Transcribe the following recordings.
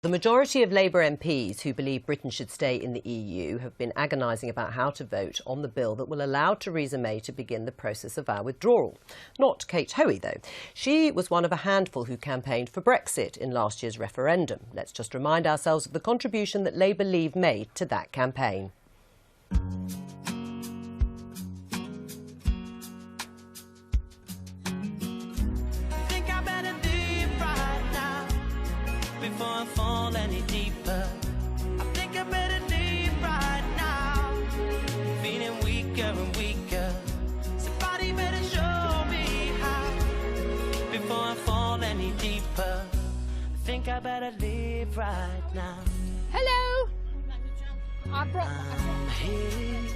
The majority of Labour MPs who believe Britain should stay in the EU have been agonising about how to vote on the bill that will allow Theresa May to begin the process of our withdrawal. Not Kate Hoey, though. She was one of a handful who campaigned for Brexit in last year's referendum. Let's just remind ourselves of the contribution that Labour Leave made to that campaign. Before I fall any deeper, I think I better leave right now. Feeling weaker and weaker. Somebody better show me how. Before I fall any deeper, I think I better leave right now. Hello. I'm here,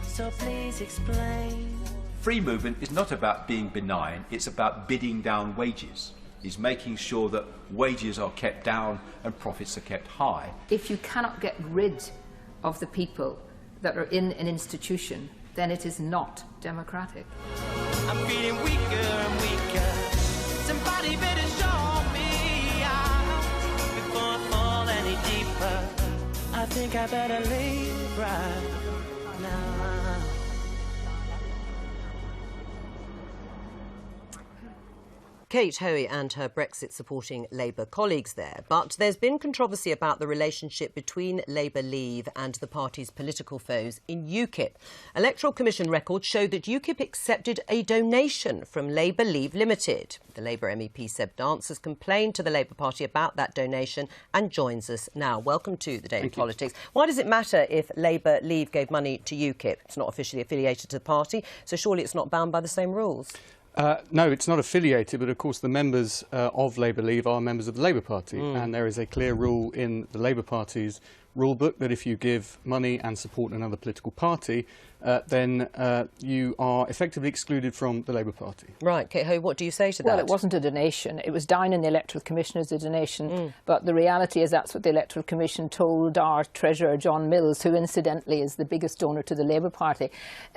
so please explain. Free movement is not about being benign, it's about bidding down wages. Is making sure that wages are kept down and profits are kept high. If you cannot get rid of the people that are in an institution, then it is not democratic. I'm feeling weaker and weaker. Somebody better show me out before I fall any deeper. I think I better leave right now. Kate Hoey and her Brexit-supporting Labour colleagues there. But there's been controversy about the relationship between Labour Leave and the party's political foes in UKIP. Electoral Commission records show that UKIP accepted a donation from Labour Leave Limited. The Labour MEP Seb Dance has complained to the Labour Party about that donation and joins us now. Welcome to the Daily Politics. Why does it matter if Labour Leave gave money to UKIP? It's not officially affiliated to the party, so surely it's not bound by the same rules. No, it's not affiliated, but of course the members of Labour Leave are members of the Labour Party, and there is a clear rule in the Labour Party's rule book that if you give money and support another political party, then you are effectively excluded from the Labour Party. Right, Kate Hoey, what do you say to that? Well, it wasn't a donation. It was down in the Electoral Commission as a donation, but the reality is that's what the Electoral Commission told our Treasurer, Jon Mills, who incidentally is the biggest donor to the Labour Party.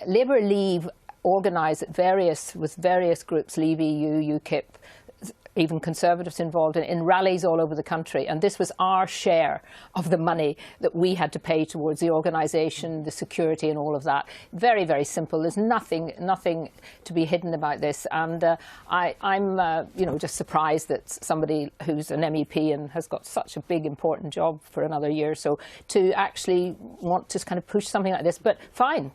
Labour Leave organised with various groups, Leave EU, UKIP, even Conservatives involved in rallies all over the country. And this was our share of the money that we had to pay towards the organisation, the security and all of that. Very, very simple. There's nothing to be hidden about this. And I'm just surprised that somebody who's an MEP and has got such a big, important job for another year or so to actually want to kind of push something like this. But fine.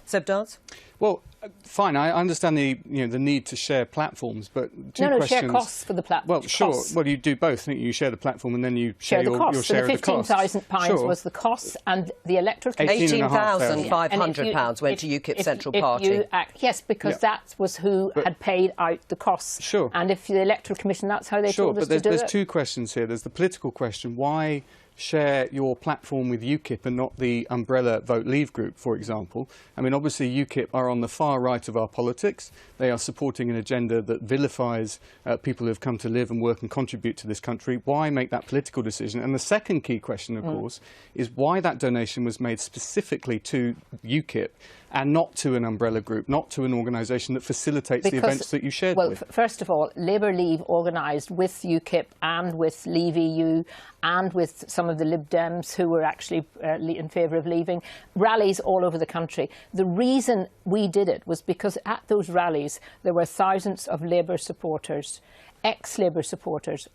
Seb Dance? Well, fine. I understand the need to share platforms, but two questions. Share costs for the platform. Well, sure. Well, you do both. I think you share the platform and then you share your share of the costs. So the £15,000 was the costs, and the electoral £18,500 went to UKIP Central Party. Yes, because that was who had paid out the costs. Sure. And if the Electoral Commission, that's how they told us to do it. But there's two questions here. There's the political question. Why share your platform with UKIP and not the umbrella Vote Leave group, for example? I mean, obviously UKIP are on the far right of our politics. They are supporting an agenda that vilifies people who have come to live and work and contribute to this country. Why make that political decision? And the second key question, of course, is why that donation was made specifically to UKIP and not to an umbrella group, not to an organisation that facilitates the events that you shared with. Well, first of all, Labour Leave organised with UKIP and with Leave EU and with some of the Lib Dems who were actually in favour of leaving, rallies all over the country. The reason we did it was because at those rallies there were thousands of Labour supporters, ex-Labour supporters,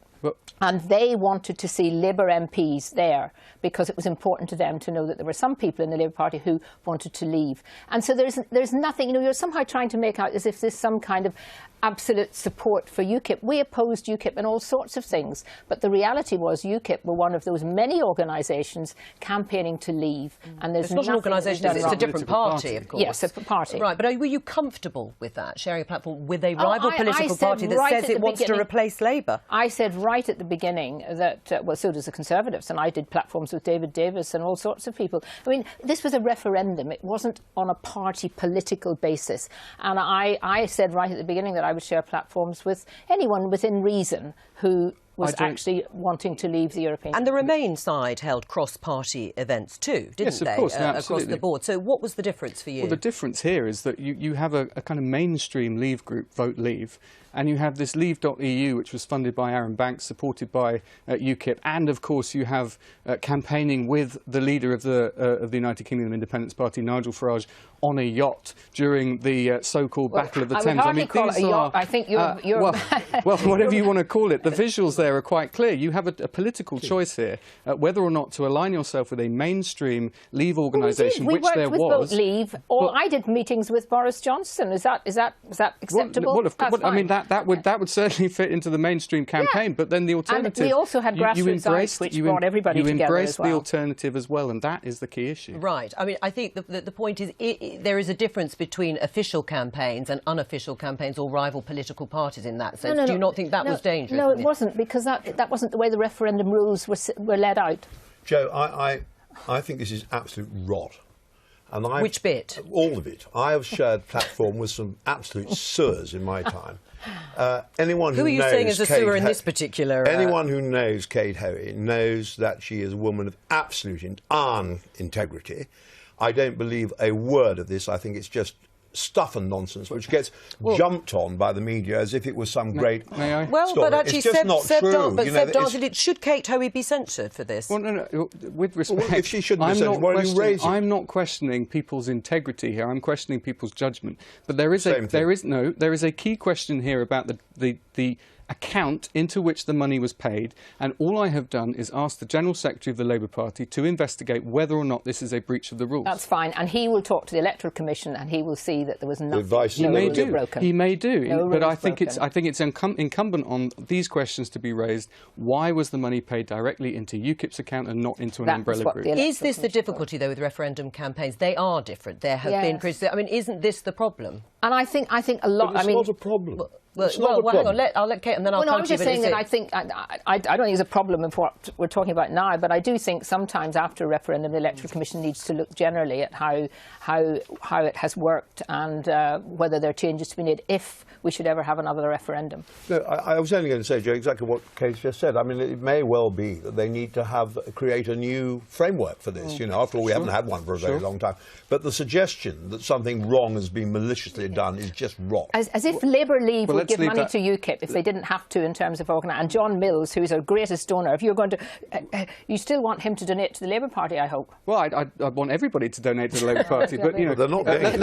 and they wanted to see Labour MPs there because it was important to them to know that there were some people in the Labour Party who wanted to leave. And so there's nothing, you're somehow trying to make out as if there's some kind of absolute support for UKIP. We opposed UKIP in all sorts of things, but the reality was UKIP were one of those many organisations campaigning to leave. And there's it's not an organisation, it's a different party, of course. Yes, a party. Right, but were you comfortable with that, sharing a platform with a rival political party that says it wants to replace Labour? I said right at the beginning that, well, so does the Conservatives, and I did platforms with David Davis and all sorts of people. I mean, this was a referendum. It wasn't on a party political basis. And I said right at the beginning that I would share platforms with anyone within reason who was actually wanting to leave the European And the Remain side held cross-party events too, didn't Yes, of they? course, no, across absolutely. the board. So what was the difference for you? Well, the difference here is that you have a kind of mainstream Leave group, Vote Leave, and you have this Leave.eu, which was funded by Aaron Banks, supported by UKIP, and of course you have campaigning with the leader of the United Kingdom Independence Party, Nigel Farage, on a yacht during the so-called Battle of the Thames. I would call it a yacht. I think you're well, whatever you want to call it, the visuals there are quite clear. You have a political choice here, whether or not to align yourself with a mainstream Leave organisation, we which worked there with was. Vote Leave. I did meetings with Boris Johnson. Is that acceptable? Well, I mean that would certainly fit into the mainstream campaign. But then the alternative. And we also had grassroots rights, which brought everybody together as well. You embraced the alternative as well, and that is the key issue. Right. I mean, I think the point is there is a difference between official campaigns and unofficial campaigns or rival political parties in that sense. Do you not think that was dangerous? No, it wasn't, because that wasn't the way the referendum rules were laid out. Joe, I think this is absolute rot. And Which bit? All of it. I have shared platform with some absolute sewers in my time. Anyone who are you knows saying is a sewer in this particular? Anyone who knows Kate Hoey knows that she is a woman of absolute integrity. I don't believe a word of this. I think it's just stuff and nonsense, which gets jumped on by the media as if it was some great May I? Well, story. but actually, it's just not true. Seb answered, should Kate Hoey be censured for this? Well, no. With respect, well, if she shouldn't be censured, why are you raising? I'm not questioning people's integrity here. I'm questioning people's judgment. But there is a key question here about the account into which the money was paid, and all I have done is ask the General Secretary of the Labour Party to investigate whether or not this is a breach of the rules. That's fine, and he will talk to the Electoral Commission, and he will see that there was nothing. He may do, No but I rules think broken. it's incumbent on these questions to be raised. Why was the money paid directly into UKIP's account and not into an umbrella group? Is this the difficulty, though, with referendum campaigns? They are different. There have been criticism. I mean, isn't this the problem? And I think a lot. But it's not a problem. Well, hang on. I'll let Kate, and then I'll come I'm to you. just saying that I don't think it's a problem of what we're talking about now, but I do think sometimes after a referendum, the Electoral Commission needs to look generally at how it has worked and whether there are changes to be made if we should ever have another referendum. No, I was only going to say, Joe, exactly what Kate just said. I mean, it may well be that they need to create a new framework for this. You know, after all, we haven't had one for a very long time. But the suggestion that something wrong has been maliciously done is just rot. As if Labour Leave would give money to UKIP if they didn't have to in terms of organising. And Jon Mills, who is our greatest donor, if you're going to, you still want him to donate to the Labour Party, I hope. Well, I want everybody to donate to the Labour Party, but you know, they're not going.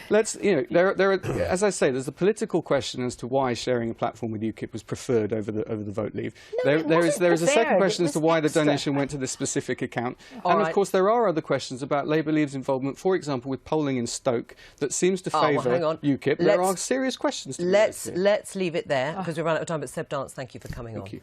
Let's you know, there are, as I say, there's a political question as to why sharing a platform with UKIP was preferred over the Vote Leave. No, there is a second question It as to why extra. the donation went to this specific account, All and right. of course there are other questions about Labour Leave's involvement, for example, with polling in Stoke that seems to favour UKIP. There are serious questions to be raised here. Let's leave it there because we've run out of time. But Seb Dance, thank you for coming on. Thank you.